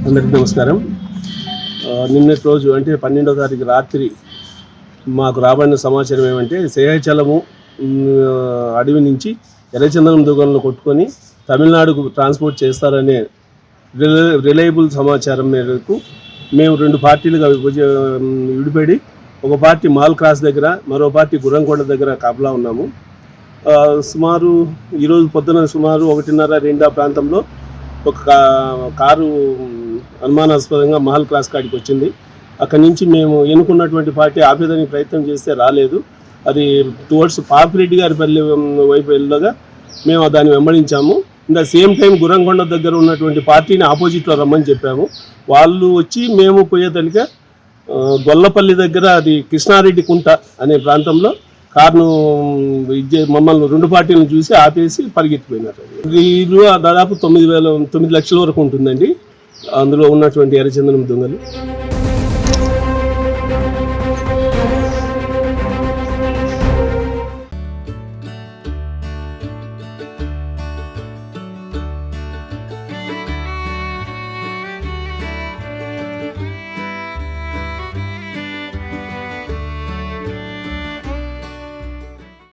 అందరికీ నమస్కారం. నిన్నటి రోజు అంటే 12వ తారీఖు రాత్రి మాకు రాబడిన సమాచారం ఏమంటే శేషాచలము అడవి నుంచి ఎర్రచందనం దుకాణంలో కొట్టుకొని తమిళనాడుకు ట్రాన్స్పోర్ట్ చేస్తారనే రిలయబుల్ సమాచారం మేరకు మేము రెండు పార్టీలుగా విడిపడి ఒక పార్టీ మాల్ క్రాస్ దగ్గర మరో పార్టీ గుర్రంకొండ దగ్గర కాపలా ఉన్నాము. సుమారు ఈరోజు పొద్దున సుమారు 1:30-2 ప్రాంతంలో ఒక కారు అనుమానాస్పదంగా మహల్ క్రాస్ కాడికి వచ్చింది. అక్కడి నుంచి మేము ఎన్నుకున్నటువంటి పార్టీ ఆపేదానికి ప్రయత్నం చేస్తే రాలేదు. అది టువర్డ్స్ పాపిరెడ్డి గారి పల్లి వైపు వెళ్ళగా మేము దాన్ని వెంబడించాము. In the same time Gurramkonda దగ్గర ఉన్నటువంటి పార్టీని ఆపోజిట్లో రమ్మని చెప్పాము. వాళ్ళు వచ్చి మేము పోయేదలిగా గొల్లపల్లి దగ్గర అది కృష్ణారెడ్డి కుంట అనే ప్రాంతంలో కారును మమ్మల్ని రెండు పార్టీలను చూసి ఆపేసి పరిగెత్తిపోయినారు. వీళ్ళు దాదాపు 9 లక్షల వరకు ఉంటుందండి అందులో ఉన్నటువంటి ఎర్రచందనం దొంగలు.